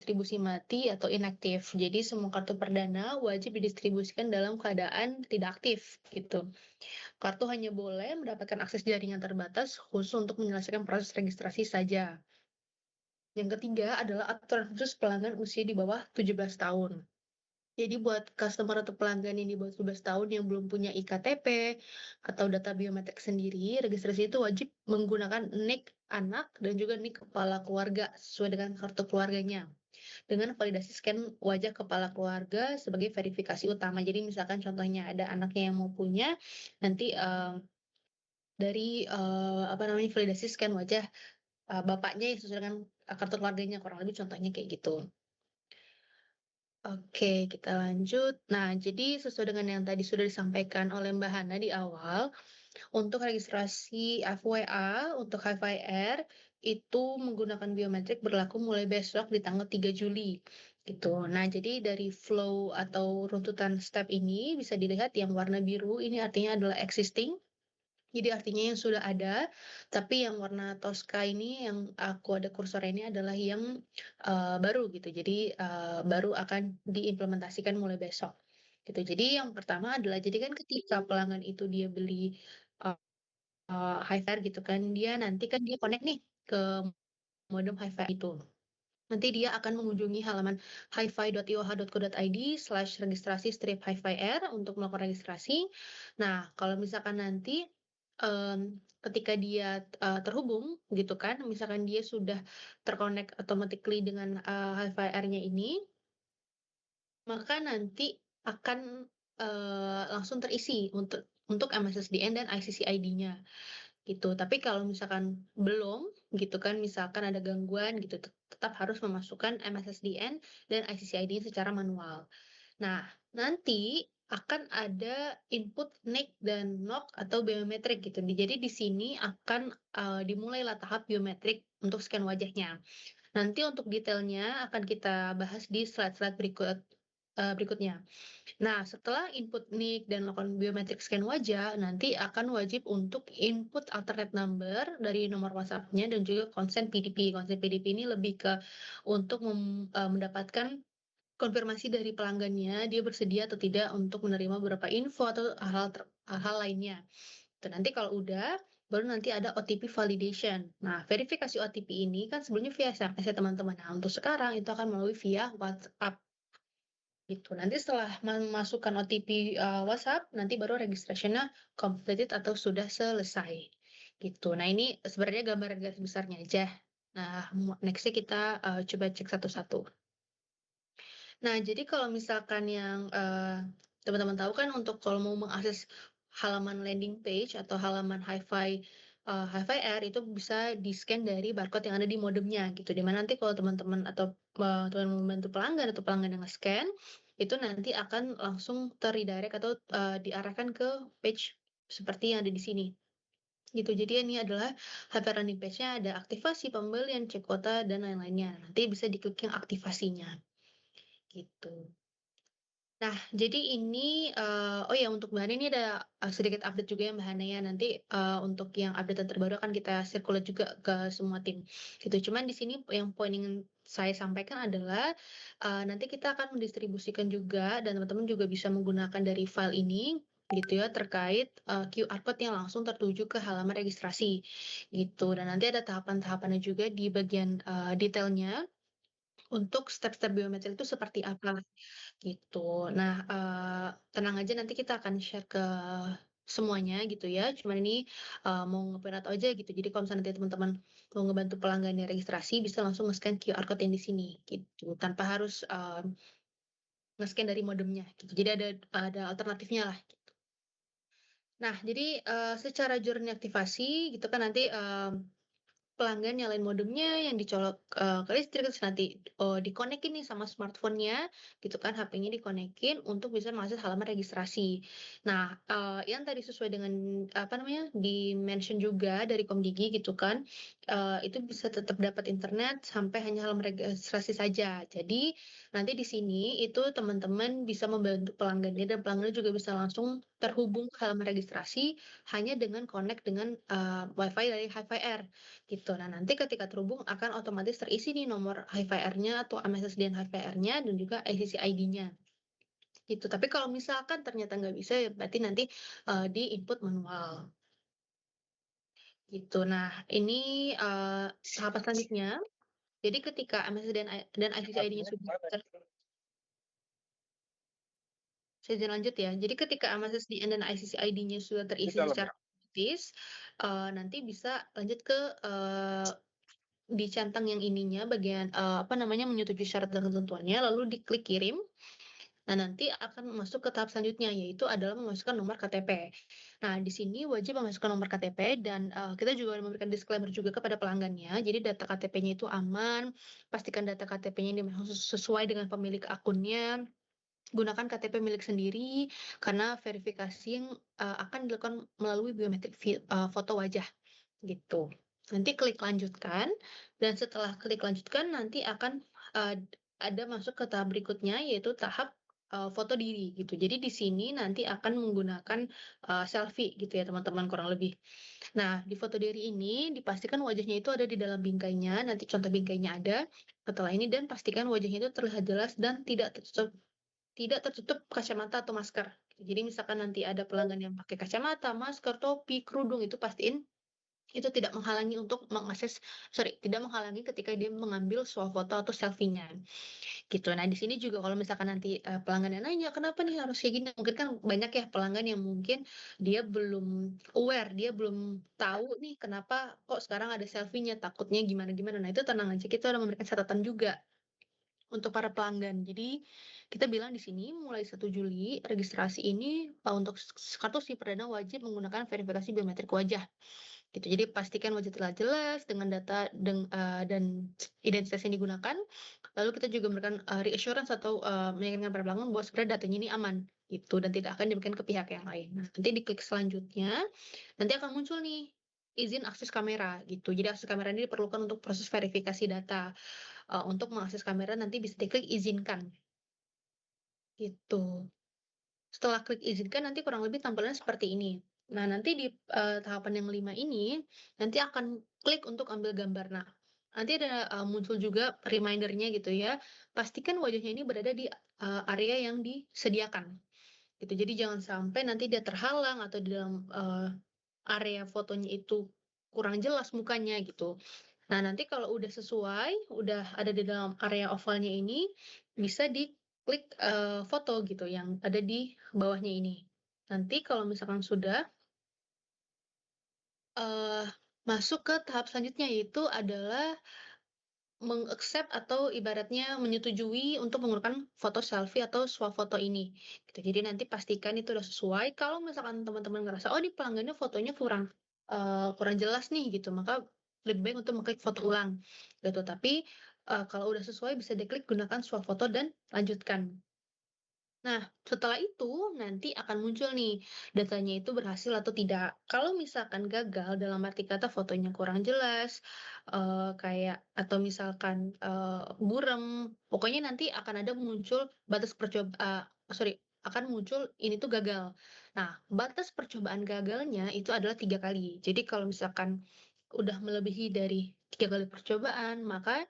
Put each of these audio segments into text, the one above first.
distribusi mati atau inaktif. Jadi semua kartu perdana wajib didistribusikan dalam keadaan tidak aktif gitu. Kartu hanya boleh mendapatkan akses jaringan terbatas khusus untuk menyelesaikan proses registrasi saja. Yang ketiga adalah aturan khusus pelanggan usia di bawah 17 tahun. Jadi buat customer atau pelanggan yang di bawah 17 tahun yang belum punya iktp atau data biometrik sendiri, registrasi itu wajib menggunakan NIK anak dan juga NIK kepala keluarga sesuai dengan kartu keluarganya. Dengan validasi scan wajah kepala keluarga sebagai verifikasi utama. Jadi misalkan contohnya ada anaknya yang mau punya, nanti dari validasi scan wajah bapaknya yang sesuai dengan kartu keluarganya, kurang lebih contohnya kayak gitu. Oke, kita lanjut. Nah, jadi sesuai dengan yang tadi sudah disampaikan oleh Mbak Hana di awal, untuk registrasi FWA untuk HVR itu menggunakan biometrik berlaku mulai besok di tanggal 3 Juli gitu. Nah, jadi dari flow atau runtutan step ini bisa dilihat yang warna biru ini artinya adalah existing. Jadi artinya yang sudah ada, tapi yang warna Tosca ini yang aku ada kursor ini adalah yang baru gitu. Jadi baru akan diimplementasikan mulai besok gitu. Jadi yang pertama adalah jadi kan ketika pelanggan itu dia beli HiFi gitu kan, dia nanti kan dia connect nih ke modem HiFi itu. Nanti dia akan mengunjungi halaman hifi.ioha.co.id/registrasi-HiFiR untuk melakukan registrasi. Nah, kalau misalkan nanti ketika dia terhubung gitu kan, misalkan dia sudah terkonek automatically dengan HiFiR-nya ini, maka nanti akan langsung terisi untuk MSSDN dan ICC ID-nya gitu. Tapi kalau misalkan belum gitu kan, misalkan ada gangguan gitu, tetap harus memasukkan MSSDN dan ICC ID secara manual. Nah, nanti akan ada input NIK dan NOK atau biometrik gitu. Jadi di sini akan dimulailah tahap biometrik untuk scan wajahnya. Nanti untuk detailnya akan kita bahas di slide-slide berikutnya. Nah, setelah input NIK dan melakukan biometrik scan wajah, nanti akan wajib untuk input alternate number dari nomor WhatsApp-nya dan juga konsen PDP. Konsen PDP ini lebih ke untuk mendapatkan konfirmasi dari pelanggannya, dia bersedia atau tidak untuk menerima beberapa info atau hal-hal lainnya. Dan nanti kalau udah, baru nanti ada OTP validation. Nah, verifikasi OTP ini kan sebelumnya via SMS ya teman-teman. Nah, untuk sekarang itu akan melalui via WhatsApp. Gitu. Nanti setelah memasukkan OTP WhatsApp, nanti baru registration-nya completed atau sudah selesai. Gitu. Nah, ini sebenarnya gambaran garis besarnya aja. Nah, next-nya kita coba cek satu-satu. Nah, jadi kalau misalkan yang teman-teman tahu kan untuk kalau mau mengakses halaman landing page atau halaman HiFi Air itu bisa di-scan dari barcode yang ada di modemnya gitu. Dimana nanti kalau teman-teman atau teman membantu pelanggan atau pelanggan yang nge-scan, itu nanti akan langsung ter-redirect atau diarahkan ke page seperti yang ada di sini. Gitu. Jadi ini adalah HiFi landing page-nya ada aktivasi, pembelian, cek kuota, dan lain-lainnya. Nanti bisa diklik yang aktivasinya. Gitu. Nah, jadi ini, oh ya untuk Mbak Hana ini ada sedikit update juga ya Mbak Hana ya. Nanti untuk yang update terbaru akan kita circulate juga ke semua tim. Gitu. Cuman di sini yang poin yang saya sampaikan adalah nanti kita akan mendistribusikan juga dan teman-teman juga bisa menggunakan dari file ini gitu ya terkait QR code yang langsung tertuju ke halaman registrasi gitu. Dan nanti ada tahapan-tahapannya juga di bagian detailnya untuk step-step biometrik itu seperti apa. Gitu. Nah, tenang aja nanti kita akan share ke semuanya gitu ya, cuman ini, mau nge-print out aja gitu. Jadi kalau misalnya nanti teman-teman mau ngebantu pelanggannya registrasi, bisa langsung nge-scan QR code yang di sini, gitu. Tanpa harus, nge-scan dari modemnya gitu. Jadi ada alternatifnya lah, gitu. Nah, jadi, secara journey aktivasi gitu kan nanti, pelanggan nyalain modemnya yang dicolok ke listrik, terus nanti dikonekin nih sama smartphone-nya gitu kan, HP-nya dikonekin untuk bisa mengakses halaman registrasi. Nah, yang tadi sesuai dengan apa namanya, di-mention juga dari Komdigi gitu kan, itu bisa tetap dapat internet sampai hanya halaman registrasi saja. Jadi nanti di sini itu teman-teman bisa membantu pelanggannya dan pelanggannya juga bisa langsung terhubung ke halaman registrasi hanya dengan connect dengan, WiFi dari HiFi Air, gitu. Nah, nanti ketika terhubung akan otomatis terisi nih nomor HiFi Air-nya atau MSSD HiFi Air-nya dan juga ICC ID-nya, gitu. Tapi kalau misalkan ternyata nggak bisa, ya berarti nanti, di-input manual, gitu. Nah, ini, tahapan selanjutnya, jadi ketika MSSD dan ICC ID-nya sudah saya izin lanjut ya. Jadi ketika MSSDN dan ICC ID-nya sudah terisi secara otomatis, nanti bisa lanjut ke, di centang yang ininya bagian, apa namanya, menyetujui syarat dan ketentuannya, lalu diklik kirim. Nah, nanti akan masuk ke tahap selanjutnya, yaitu adalah memasukkan nomor KTP. Nah, di sini wajib memasukkan nomor KTP dan, kita juga memberikan disclaimer juga kepada pelanggannya, jadi data KTP-nya itu aman, pastikan data KTP-nya ini memang sesuai dengan pemilik akunnya, gunakan KTP milik sendiri, karena verifikasi yang, akan dilakukan melalui biometrik foto wajah, gitu. Nanti klik lanjutkan, dan setelah klik lanjutkan nanti akan, ada masuk ke tahap berikutnya, yaitu tahap, foto diri, gitu. Jadi di sini nanti akan menggunakan, selfie gitu ya teman-teman, kurang lebih. Nah, di foto diri ini dipastikan wajahnya itu ada di dalam bingkainya, nanti contoh bingkainya ada setelah ini, dan pastikan wajahnya itu terlihat jelas dan tidak tertutup kacamata atau masker. Jadi misalkan nanti ada pelanggan yang pakai kacamata, masker, topi, kerudung, itu pastiin itu tidak menghalangi untuk tidak menghalangi ketika dia mengambil swafoto atau selfie-nya, gitu. Nah, di sini juga kalau misalkan nanti, pelanggan yang nanya, "Kenapa nih harus kayak gini?" Mungkin kan banyak ya pelanggan yang mungkin dia belum aware, dia belum tahu nih kenapa kok sekarang ada selfie-nya, takutnya gimana-gimana. Nah, itu tenang aja, kita udah memberikan catatan juga untuk para pelanggan. Jadi, kita bilang di sini mulai 1 Juli registrasi ini, untuk kartu SIM perdana wajib menggunakan verifikasi biometrik wajah, gitu. Jadi pastikan wajah terlihat jelas dengan data dan identitas yang digunakan. Lalu kita juga memberikan, reassurance atau, meyakinkan para pelanggan bahwa sebenarnya datanya ini aman, gitu, dan tidak akan diberikan ke pihak yang lain. Nah, nanti diklik selanjutnya, nanti akan muncul nih izin akses kamera, gitu. Jadi akses kamera ini diperlukan untuk proses verifikasi data. Untuk mengakses kamera nanti bisa diklik izinkan, gitu. Setelah klik izinkan nanti kurang lebih tampilannya seperti ini. Nah, nanti di, tahapan yang 5 ini, nanti akan klik untuk ambil gambar. Nah, nanti ada, muncul juga reminder-nya gitu ya, pastikan wajahnya ini berada di, area yang disediakan, gitu. Jadi jangan sampai nanti dia terhalang atau di dalam, area fotonya itu kurang jelas mukanya, gitu. Nah, nanti kalau udah sesuai, udah ada di dalam area ovalnya ini, bisa diklik, foto gitu yang ada di bawahnya ini. Nanti kalau misalkan sudah, eee, masuk ke tahap selanjutnya, yaitu adalah atau ibaratnya menyetujui untuk menggunakan foto selfie atau swafoto ini, gitu. Jadi nanti pastikan itu udah sesuai, kalau misalkan teman-teman ngerasa, "Oh, di pelanggannya fotonya kurang, kurang jelas nih," gitu, maka lebih baik untuk mengklik foto ulang, gitu. Tapi, kalau udah sesuai bisa diklik gunakan swafoto dan lanjutkan. Nah, setelah itu nanti akan muncul nih, datanya itu berhasil atau tidak. Kalau misalkan gagal dalam arti kata fotonya kurang jelas, kayak atau misalkan, buram, pokoknya nanti akan ada muncul batas akan muncul ini tuh gagal. Nah, batas percobaan gagalnya itu adalah 3 kali. Jadi kalau misalkan udah melebihi dari 3 kali percobaan, maka,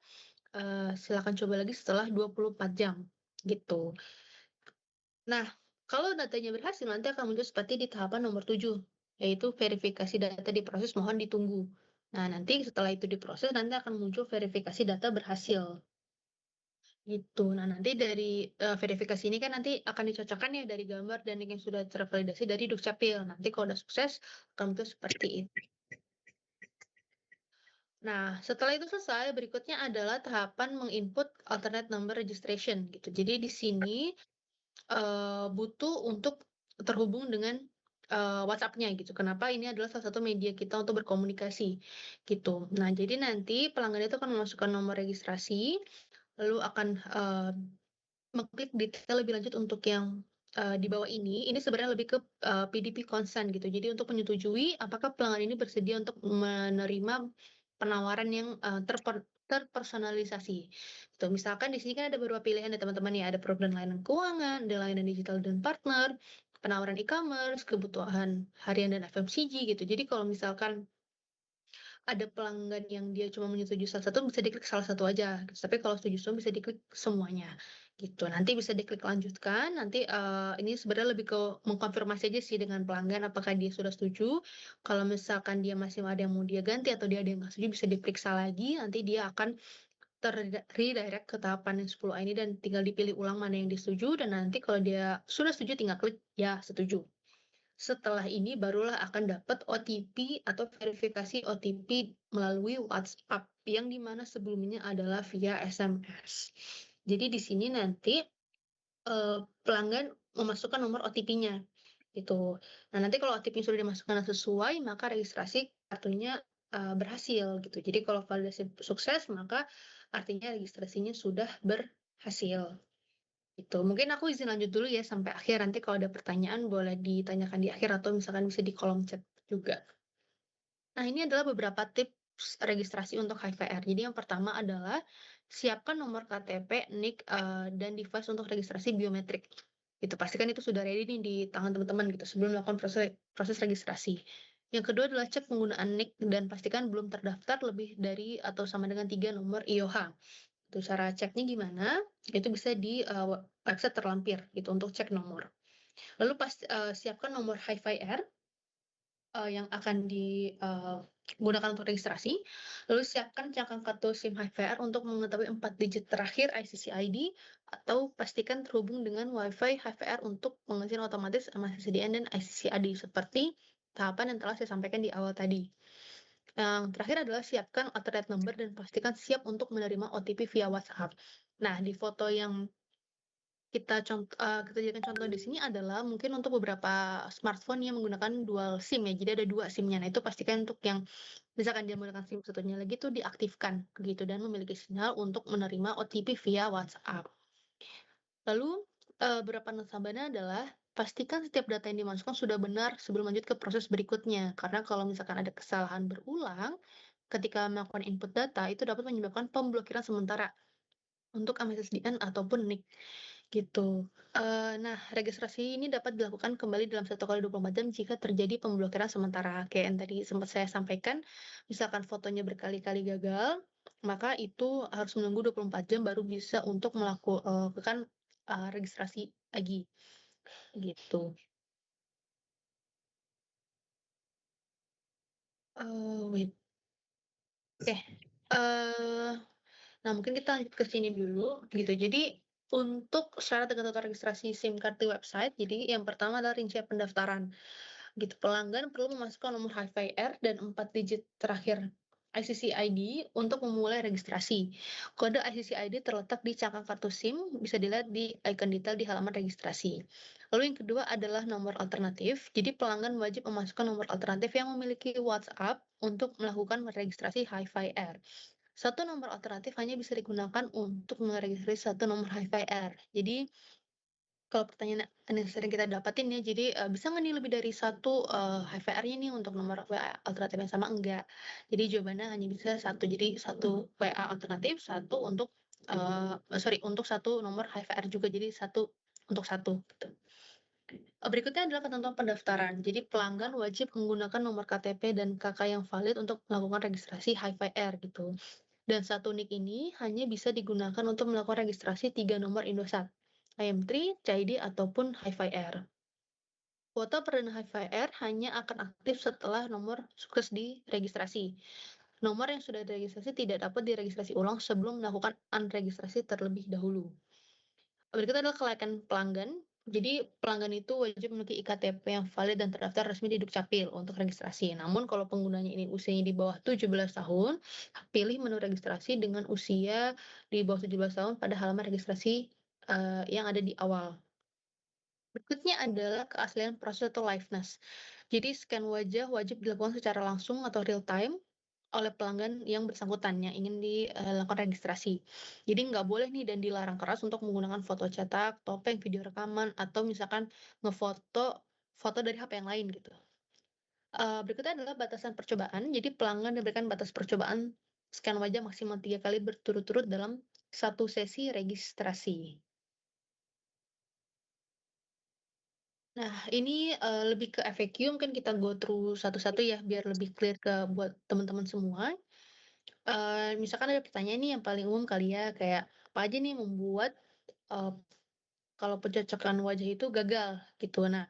silakan coba lagi setelah 24 jam, gitu. Nah, kalau datanya berhasil nanti akan muncul seperti di tahapan nomor 7, yaitu verifikasi data diproses mohon ditunggu. Nah, nanti setelah itu diproses nanti akan muncul verifikasi data berhasil, gitu. Nah, nanti dari, verifikasi ini kan nanti akan dicocokkan ya dari gambar dan link yang sudah tervalidasi dari Dukcapil. Nanti kalau udah sukses akan muncul seperti itu. Nah, setelah itu selesai, berikutnya adalah tahapan menginput alternate number registration gitu. Jadi di sini butuh untuk terhubung dengan, WhatsApp-nya gitu. Kenapa? Ini adalah salah satu media kita untuk berkomunikasi, gitu. Nah, jadi nanti pelanggan itu akan memasukkan nomor registrasi, lalu akan, mengklik detail lebih lanjut untuk yang, di bawah ini sebenarnya lebih ke, PDP consent gitu. Jadi untuk menyetujui apakah pelanggan ini bersedia untuk menerima penawaran yang, terpersonalisasi. Tuh, misalkan di sini kan ada beberapa pilihan ya teman-teman ya, ada program layanan keuangan, ada layanan digital dan partner, penawaran e-commerce, kebutuhan harian dan FMCG gitu. Jadi kalau misalkan ada pelanggan yang dia cuma menyetujui salah satu, bisa diklik salah satu aja, gitu. Tapi kalau setuju semua bisa diklik semuanya, gitu. Nanti bisa diklik lanjutkan, nanti, ini sebenarnya lebih ke mengkonfirmasi aja sih dengan pelanggan apakah dia sudah setuju. Kalau misalkan dia masih ada yang mau dia ganti atau dia ada yang nggak setuju, bisa diperiksa lagi, nanti dia akan redirect ke tahapan yang 10A ini dan tinggal dipilih ulang mana yang disetujui dan nanti kalau dia sudah setuju tinggal klik ya setuju. Setelah ini barulah akan dapat OTP atau verifikasi OTP melalui WhatsApp yang dimana sebelumnya adalah via SMS. Jadi di sini nanti, pelanggan memasukkan nomor OTP-nya, gitu. Nah, nanti kalau OTP sudah dimasukkan dan sesuai, maka registrasi kartunya, berhasil, gitu. Jadi kalau validasi sukses, maka artinya registrasinya sudah berhasil. Itu, mungkin aku izin lanjut dulu ya sampai akhir, nanti kalau ada pertanyaan boleh ditanyakan di akhir atau misalkan bisa di kolom chat juga. Nah, ini adalah beberapa tips registrasi untuk HVR. Jadi yang pertama adalah siapkan nomor KTP, NIK, dan device untuk registrasi biometrik. Itu pastikan itu sudah ready nih di tangan teman-teman gitu sebelum melakukan proses proses registrasi. Yang kedua adalah cek penggunaan NIK dan pastikan belum terdaftar lebih dari atau sama dengan 3 nomor IOH. Itu cara ceknya gimana? Itu bisa di, website terlampir gitu untuk cek nomor. Lalu siapkan nomor HiFi-R, yang akan gunakan untuk registrasi. Lalu siapkan cangkang kartu SIM HiFi-R untuk mengetahui 4 digit terakhir ICC ID atau pastikan terhubung dengan WiFi HiFi-R untuk pengisian otomatis MSSDN dan ICC ID seperti tahapan yang telah saya sampaikan di awal tadi. Yang terakhir adalah siapkan alternate number dan pastikan siap untuk menerima OTP via WhatsApp. Nah, di foto yang kita jadikan contoh di sini adalah mungkin untuk beberapa smartphone yang menggunakan dual SIM ya, jadi ada 2 SIM-nya. Nah, itu pastikan untuk yang misalkan dia menggunakan SIM satunya lagi tuh diaktifkan gitu dan memiliki sinyal untuk menerima OTP via WhatsApp. Lalu, beberapa nasabahnya adalah pastikan setiap data yang dimasukkan sudah benar sebelum lanjut ke proses berikutnya. Karena kalau misalkan ada kesalahan berulang ketika melakukan input data, itu dapat menyebabkan pemblokiran sementara untuk MSSDN ataupun NIK, gitu. Nah, registrasi ini dapat dilakukan kembali dalam 1 kali 24 jam jika terjadi pemblokiran sementara. Kayak yang tadi sempat saya sampaikan, misalkan fotonya berkali-kali gagal, maka itu harus menunggu 24 jam baru bisa untuk melakukan registrasi lagi, gitu. Wait, oke, nah mungkin kita lanjut ke sini dulu, gitu. Jadi, untuk syarat dan ketentuan registrasi SIM card di website, jadi yang pertama adalah rincian pendaftaran. Gitu. Pelanggan perlu memasukkan nomor HiFi-R dan 4 digit terakhir ICC ID untuk memulai registrasi. Kode ICC ID terletak di cangkang kartu SIM, bisa dilihat di icon detail di halaman registrasi. Lalu yang kedua adalah nomor alternatif. Jadi pelanggan wajib memasukkan nomor alternatif yang memiliki WhatsApp untuk melakukan registrasi HiFi-R. Satu nomor alternatif hanya bisa digunakan untuk meregistrasi satu nomor HiFi-R. Jadi kalau pertanyaan yang sering kita dapatin ya, jadi, bisa nggak nih lebih dari satu, HVR-nya nih untuk nomor WA alternatif yang sama? Enggak. Jadi jawabannya hanya bisa satu. Jadi satu WA alternatif, satu untuk, sorry, untuk satu nomor HVR juga, jadi satu untuk satu, gitu. Berikutnya adalah ketentuan pendaftaran. Jadi pelanggan wajib menggunakan nomor KTP dan KK yang valid untuk melakukan registrasi HiFi-R gitu. Dan satu NIK ini hanya bisa digunakan untuk melakukan registrasi 3 nomor Indosat, IM3, CID, ataupun HiFi-R. Kuota perdana HiFi-R hanya akan aktif setelah nomor sukses diregistrasi. Nomor yang sudah diregistrasi tidak dapat diregistrasi ulang sebelum melakukan unregistrasi terlebih dahulu. Berikut adalah kelayakan pelanggan. Jadi pelanggan itu wajib memiliki iktp yang valid dan terdaftar resmi di Dukcapil untuk registrasi. Namun kalau penggunanya ini usianya di bawah 17 tahun, pilih menu registrasi dengan usia di bawah 17 tahun pada halaman registrasi yang ada di awal. Berikutnya adalah keaslian proses atau liveness. Jadi scan wajah wajib dilakukan secara langsung atau real time oleh pelanggan yang bersangkutan yang ingin dilakukan registrasi. Jadi nggak boleh nih dan dilarang keras untuk menggunakan foto cetak, topeng, video rekaman, atau misalkan ngefoto foto dari HP yang lain gitu. Berikutnya adalah batasan percobaan. Jadi pelanggan diberikan batas percobaan scan wajah maksimal 3 kali berturut-turut dalam satu sesi registrasi. Nah, ini, lebih ke FAQ mungkin kita go through satu-satu ya, biar lebih clear buat teman-teman semua. Misalkan ada pertanyaan nih yang paling umum kali ya, kayak apa aja nih membuat, eee, kalau pencocokan wajah itu gagal, gitu. Nah,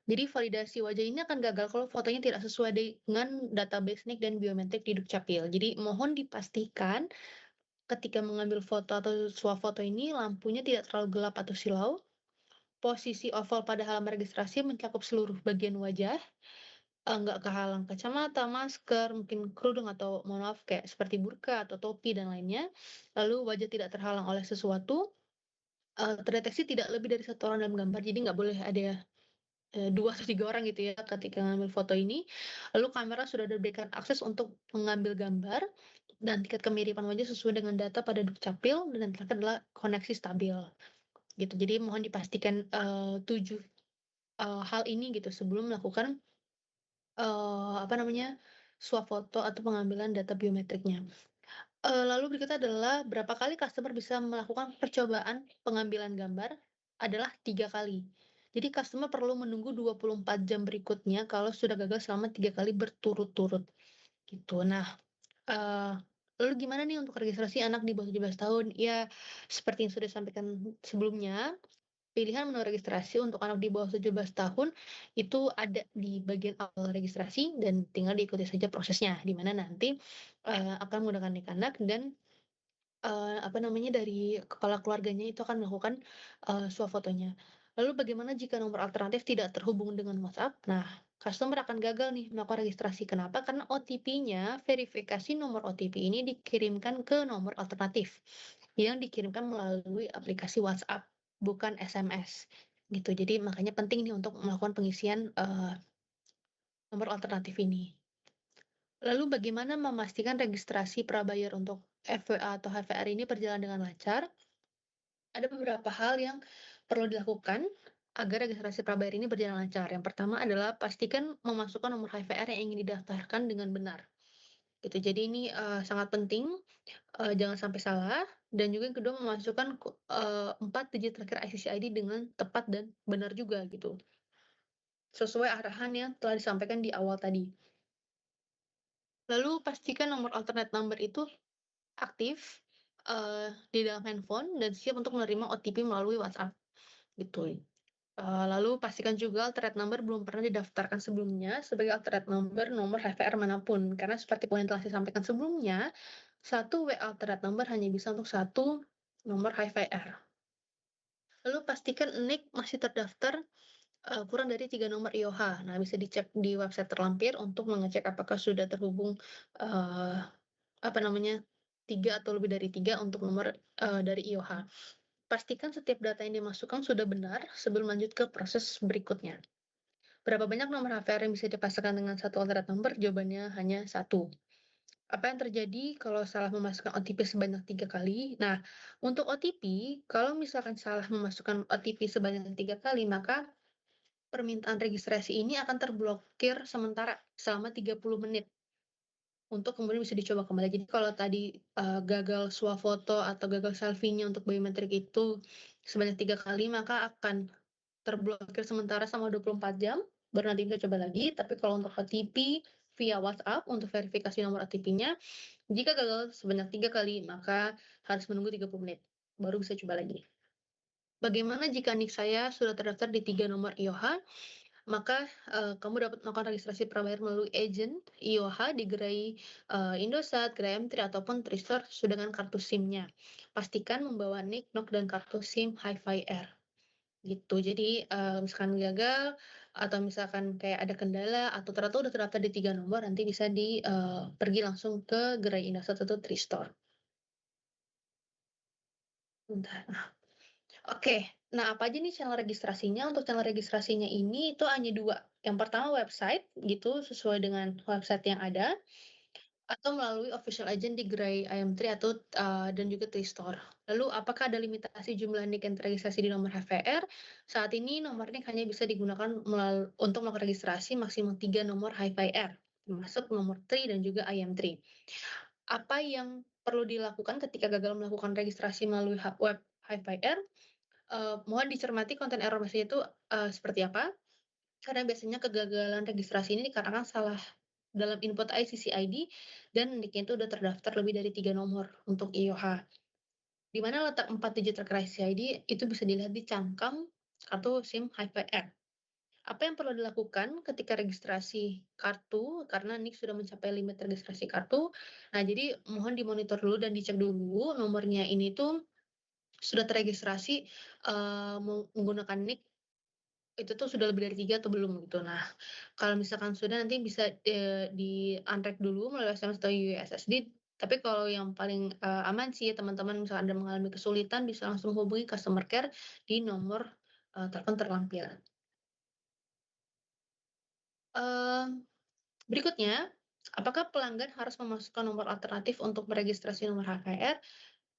jadi validasi wajah ini akan gagal kalau fotonya tidak sesuai dengan database NIK dan biometrik di Dukcapil. Jadi mohon dipastikan ketika mengambil foto atau swafoto ini lampunya tidak terlalu gelap atau silau, posisi oval pada halaman registrasi mencakup seluruh bagian wajah, nggak kehalang kacamata, masker, mungkin kerudung atau mohon maaf kayak seperti burka atau topi dan lainnya. Lalu wajah tidak terhalang oleh sesuatu, terdeteksi tidak lebih dari satu orang dalam gambar, jadi nggak boleh ada 2 atau 3 orang gitu ya ketika ngambil foto ini. Lalu kamera sudah diberikan akses untuk mengambil gambar dan tingkat kemiripan wajah sesuai dengan data pada Dukcapil dan yang terakhir adalah koneksi stabil, gitu. Jadi mohon dipastikan, 7, hal ini gitu sebelum melakukan, apa namanya, swafoto atau pengambilan data biometriknya. Lalu berikutnya adalah berapa kali customer bisa melakukan percobaan pengambilan gambar, adalah 3 kali. Jadi customer perlu menunggu 24 jam berikutnya kalau sudah gagal selama 3 kali berturut-turut, gitu. Nah, eee, lalu gimana nih untuk registrasi anak di bawah 17 tahun? Ya, seperti yang sudah disampaikan sebelumnya, pilihan menu registrasi untuk anak di bawah 17 tahun itu ada di bagian awal registrasi dan tinggal diikuti saja prosesnya, di mana nanti, akan menggunakan nik anak dan apa namanya, dari kepala keluarganya itu akan melakukan, swafotonya. Lalu bagaimana jika nomor alternatif tidak terhubung dengan WhatsApp? Nah, customer akan gagal nih melakukan registrasi. Kenapa? Karena OTP-nya, verifikasi nomor OTP ini dikirimkan ke nomor alternatif, yang dikirimkan melalui aplikasi WhatsApp, bukan SMS, gitu. Jadi makanya penting nih untuk melakukan pengisian, nomor alternatif ini. Lalu bagaimana memastikan registrasi prabayar untuk FWA atau HVR ini berjalan dengan lancar? Ada beberapa hal yang perlu dilakukan agar registrasi prabayar ini berjalan lancar. Yang pertama adalah pastikan memasukkan nomor HVR yang ingin didaftarkan dengan benar, gitu. Jadi ini, sangat penting, jangan sampai salah dan juga yang kedua memasukkan 4 digit terakhir ICC ID dengan tepat dan benar juga gitu, sesuai arahan yang telah disampaikan di awal tadi. Lalu pastikan nomor alternate number itu aktif, di dalam handphone dan siap untuk menerima OTP melalui WhatsApp, gitu. Lalu pastikan juga alternate number belum pernah didaftarkan sebelumnya sebagai alternate number nomor HVR manapun, karena seperti poin yang telah saya sampaikan sebelumnya, satu W alternate number hanya bisa untuk satu nomor HVR. Lalu pastikan NIK masih terdaftar, kurang dari 3 nomor IOH. Nah, bisa dicek di website terlampir untuk mengecek apakah sudah terhubung, eee, apa namanya, 3 atau lebih dari 3 untuk nomor, dari IOH. Pastikan setiap data yang dimasukkan sudah benar sebelum lanjut ke proses berikutnya. Berapa banyak nomor HVR yang bisa dipasangkan dengan satu alternate number? Jawabannya hanya satu. Apa yang terjadi kalau salah memasukkan OTP sebanyak 3 kali? Nah, untuk OTP, kalau misalkan salah memasukkan OTP sebanyak 3 kali, maka permintaan registrasi ini akan terblokir sementara selama 30 menit untuk kemudian bisa dicoba kembali. Jadi kalau tadi, gagal swafoto atau gagal selfie-nya untuk biometrik itu sebanyak 3 kali, maka akan terblokir sementara selama 24 jam, baru nanti bisa coba lagi. Tapi kalau untuk OTP via WhatsApp untuk verifikasi nomor OTP-nya, jika gagal sebanyak 3 kali, maka harus menunggu 30 menit, baru bisa coba lagi. Bagaimana jika NIK saya sudah terdaftar di 3 nomor IOH? Maka, kamu dapat melakukan registrasi prabayar melalui agen IOH di gerai, Indosat, Gerai M3 ataupun Tristor sesuai dengan kartu SIM-nya. Pastikan membawa NIK, NOK, dan kartu SIM HiFi Air. Gitu. Jadi, misalkan gagal atau misalkan kayak ada kendala atau ternyata udah terdaftar di 3 nomor, nanti bisa pergi langsung ke gerai Indosat atau Tristore. Bentar, oke. Nah, apa aja nih channel registrasinya? Untuk channel registrasinya ini itu hanya 2. Yang pertama website gitu, sesuai dengan website yang ada, atau melalui official agent di gerai IM3 atau, dan juga Tristore. Lalu apakah ada limitasi jumlah NIK yang terregistrasi di nomor HVR? Saat ini nomor NIK hanya bisa digunakan untuk melakukan registrasi maksimal 3 nomor HiFi-R, termasuk nomor TRI dan juga IM3. Apa yang perlu dilakukan ketika gagal melakukan registrasi melalui web HiFi-R? Mohon dicermati konten error message itu, seperti apa. Karena biasanya kegagalan registrasi ini dikarenakan salah dalam input ICC-ID dan NIK-nya itu udah terdaftar lebih dari 3 nomor untuk IOH. Di mana letak 4 digit tracker ICC-ID itu bisa dilihat di cangkang kartu SIM HVR. Apa yang perlu dilakukan ketika registrasi kartu karena NIK sudah mencapai limit registrasi kartu. Nah, jadi mohon dimonitor dulu dan dicek dulu nomornya ini tuh sudah terregistrasi, menggunakan NIK itu tuh sudah lebih dari 3 atau belum gitu. Nah, kalau misalkan sudah nanti bisa, di-untrack dulu melalui SMS atau USSD, tapi kalau yang paling, aman sih teman-teman misalkan Anda mengalami kesulitan bisa langsung hubungi customer care di nomor, telepon terlampir. Mmm, Berikutnya, apakah pelanggan harus memasukkan nomor alternatif untuk meregistrasi nomor HKR?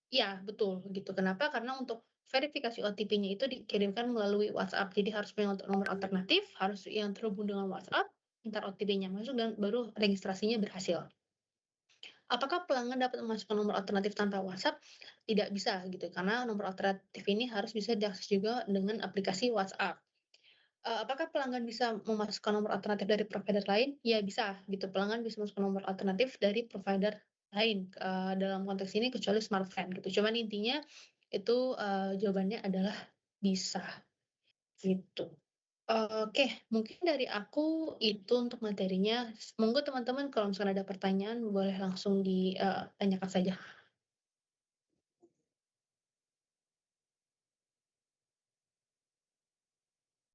Iya, betul gitu. Kenapa? Karena untuk verifikasi OTP-nya itu dikirimkan melalui WhatsApp. Jadi harus punya nomor alternatif, harus yang terhubung dengan WhatsApp, entar OTP-nya masuk dan baru registrasinya berhasil. Apakah pelanggan dapat memasukkan nomor alternatif tanpa WhatsApp? Tidak bisa gitu, karena nomor alternatif ini harus bisa diakses juga dengan aplikasi WhatsApp. Apakah pelanggan bisa memasukkan nomor alternatif dari provider lain? Ya bisa gitu, pelanggan bisa masukkan nomor alternatif dari provider lain, dalam konteks ini kecuali smartphone gitu. Cuman intinya itu, jawabannya adalah bisa, gitu. Oke, mungkin dari aku itu untuk materinya. Monggo teman-teman kalau misalkan ada pertanyaan boleh langsung ditanyakan saja.